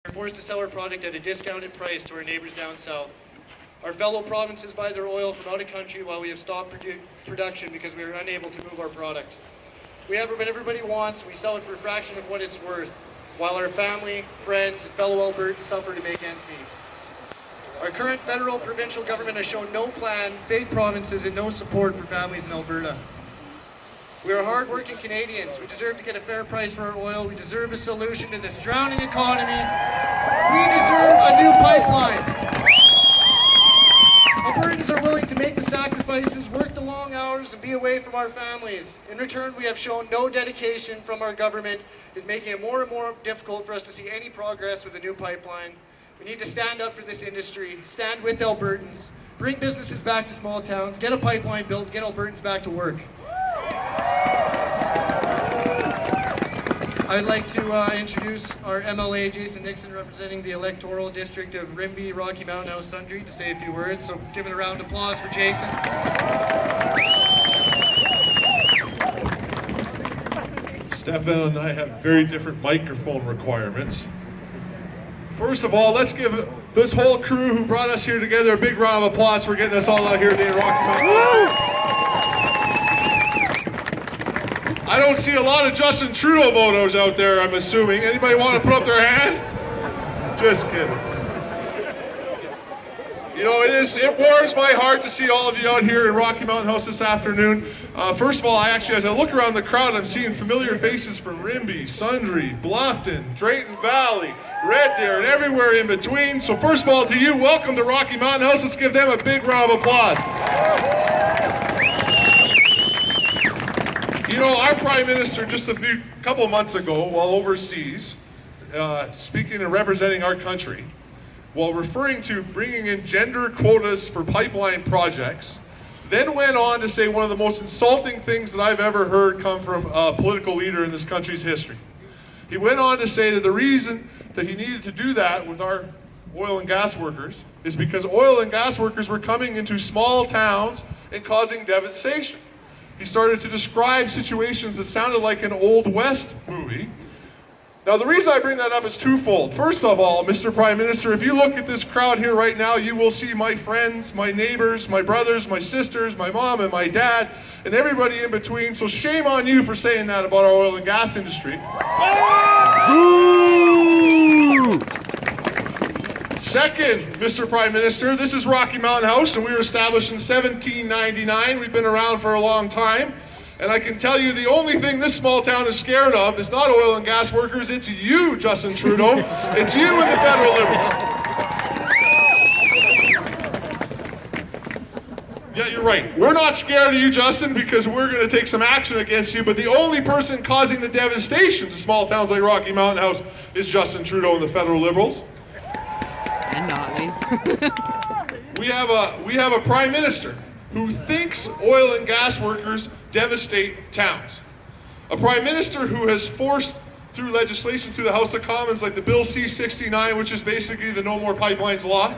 We're forced to sell our product at a discounted price to our neighbors down south. Our fellow provinces buy their oil from out of country while we have stopped production because we are unable to move our product. We have what everybody wants, we sell it for a fraction of what it's worth, while our family, friends, and fellow Albertans suffer to make ends meet. Our current federal provincial government has shown no plan, fake provinces, and no support for families in Alberta. We are hard-working Canadians. We deserve to get a fair price for our oil. We deserve a solution to this drowning economy. We deserve a new pipeline. Albertans are willing to make the sacrifices, work the long hours, and be away from our families. In return, we have shown no dedication from our government in making it more and more difficult for us to see any progress with a new pipeline. We need to stand up for this industry, stand with Albertans, bring businesses back to small towns, get a pipeline built, get Albertans back to work. I'd like to introduce our MLA, Jason Nixon, representing the electoral district of Rimbey, Rocky Mountain House, Sundre, to say a few words. So give it a round of applause for Jason. Stefan and I have very different microphone requirements. First of all, let's give this whole crew who brought us here together a big round of applause for getting us all out here today in Rocky Mountain. I don't see a lot of Justin Trudeau voters out there, I'm assuming. Anybody want to put up their hand? Just kidding. You know, it warms my heart to see all of you out here in Rocky Mountain House this afternoon. First of all, as I look around the crowd, I'm seeing familiar faces from Rimbey, Sundre, Bluffton, Drayton Valley, Red Deer, and everywhere in between. So first of all, to you, welcome to Rocky Mountain House. Let's give them a big round of applause. You know, our Prime Minister just a couple of months ago, while overseas, speaking and representing our country, while referring to bringing in gender quotas for pipeline projects, then went on to say one of the most insulting things that I've ever heard come from a political leader in this country's history. He went on to say that the reason that he needed to do that with our oil and gas workers is because oil and gas workers were coming into small towns and causing devastation. He started to describe situations that sounded like an Old West movie. Now, the reason I bring that up is twofold. First of all, Mr. Prime Minister, if you look at this crowd here right now, you will see my friends, my neighbors, my brothers, my sisters, my mom and my dad, and everybody in between. So shame on you for saying that about our oil and gas industry. Second, Mr. Prime Minister, this is Rocky Mountain House, and we were established in 1799. We've been around for a long time. And I can tell you the only thing this small town is scared of is not oil and gas workers, it's you, Justin Trudeau. It's you and the federal Liberals. Yeah, you're right. We're not scared of you, Justin, because we're going to take some action against you, but the only person causing the devastation to small towns like Rocky Mountain House is Justin Trudeau and the federal Liberals. And Notley. We have a Prime Minister who thinks oil and gas workers devastate towns. A Prime Minister who has forced through legislation through the House of Commons like the Bill C-69, which is basically the No More Pipelines law,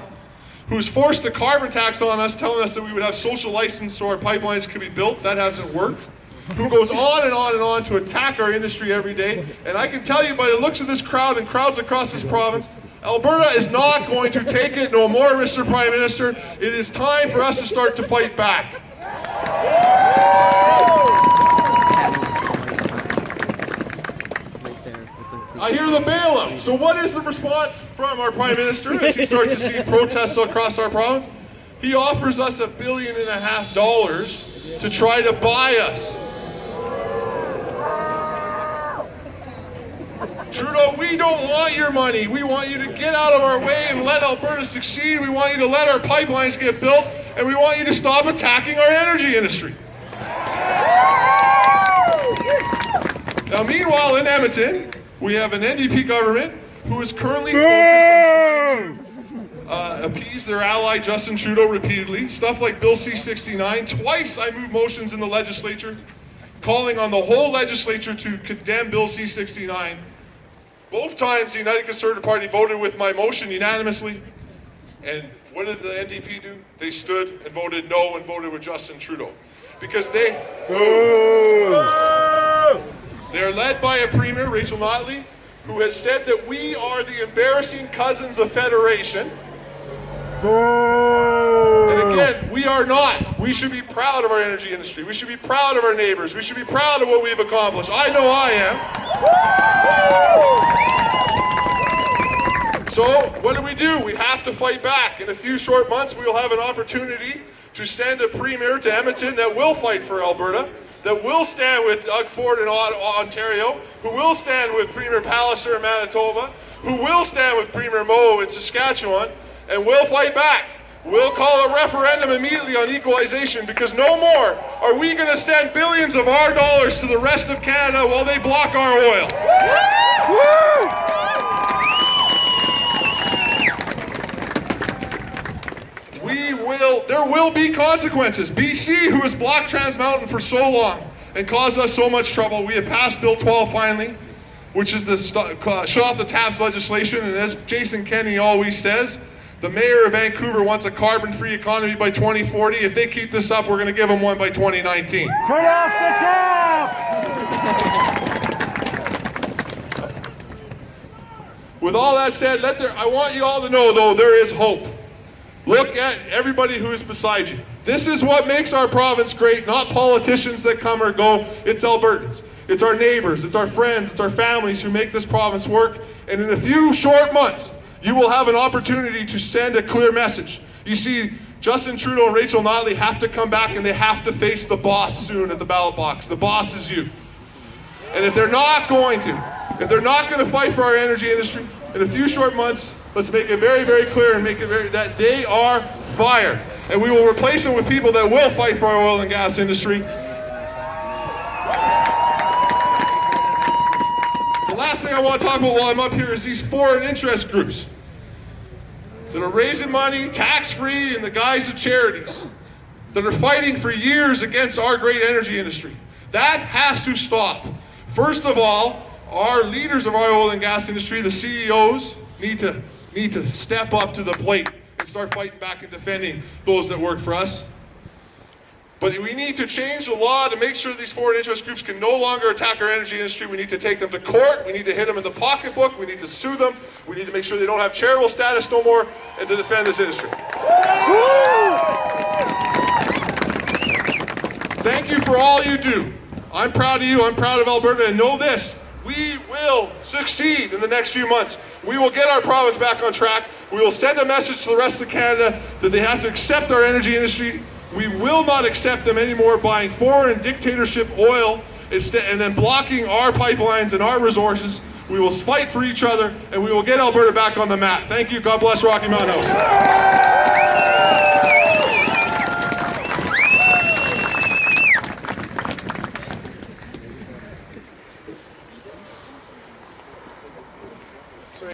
who's forced a carbon tax on us, telling us that we would have social license so our pipelines could be built. That hasn't worked. Who goes on and on and on to attack our industry every day. And I can tell you by the looks of this crowd and crowds across this province, Alberta is not going to take it no more, Mr. Prime Minister. It is time for us to start to fight back. I hear the bailout. So what is the response from our Prime Minister as he starts to see protests across our province? He offers us $1.5 billion to try to buy us. Trudeau, we don't want your money. We want you to get out of our way and let Alberta succeed. We want you to let our pipelines get built, and we want you to stop attacking our energy industry. Now, meanwhile, in Edmonton, we have an NDP government who is currently focused on trying to appease their ally Justin Trudeau repeatedly. Stuff like Bill C-69. Twice I moved motions in the legislature calling on the whole legislature to condemn Bill C-69. Both times the United Conservative Party voted with my motion unanimously. And what did the NDP do? They stood and voted no and voted with Justin Trudeau. Because they're led by a premier, Rachel Notley, who has said that we are the embarrassing cousins of Federation. And again, we are not. We should be proud of our energy industry. We should be proud of our neighbors. We should be proud of what we've accomplished. I know I am. So what do? We have to fight back. In a few short months, we will have an opportunity to send a premier to Edmonton that will fight for Alberta, that will stand with Doug Ford in Ontario, who will stand with Premier Palliser in Manitoba, who will stand with Premier Moe in Saskatchewan, and we'll fight back. We'll call a referendum immediately on equalization, because no more are we going to send billions of our dollars to the rest of Canada while they block our oil. There will be consequences. BC, who has blocked Trans Mountain for so long and caused us so much trouble, we have passed Bill 12 finally, which is the shut off the taps legislation. And as Jason Kenney always says, the mayor of Vancouver wants a carbon-free economy by 2040. If they keep this up, we're going to give them one by 2019. Turn off the tap! With all that said, I want you all to know, though, there is hope. Look at everybody who is beside you. This is what makes our province great, not politicians that come or go. It's Albertans. It's our neighbors. It's our friends. It's our families who make this province work. And in a few short months, you will have an opportunity to send a clear message. You see, Justin Trudeau and Rachel Notley have to come back, and they have to face the boss soon at the ballot box. The boss is you. And if they're not going to fight for our energy industry in a few short months, let's make it very, very clear and make it that they are fired. And we will replace them with people that will fight for our oil and gas industry. The last thing I want to talk about while I'm up here is these foreign interest groups that are raising money tax-free in the guise of charities, that are fighting for years against our great energy industry. That has to stop. First of all, our leaders of our oil and gas industry, the CEOs, need to step up to the plate and start fighting back and defending those that work for us. But we need to change the law to make sure these foreign interest groups can no longer attack our energy industry. We need to take them to court. We need to hit them in the pocketbook. We need to sue them. We need to make sure they don't have charitable status no more, and to defend this industry. Thank you for all you do. I'm proud of you. I'm proud of Alberta. And know this, we will succeed in the next few months. We will get our province back on track. We will send a message to the rest of Canada that they have to accept our energy industry. We will not accept them anymore buying foreign dictatorship oil and then blocking our pipelines and our resources. We will fight for each other, and we will get Alberta back on the map. Thank you. God bless Rocky Mountain House.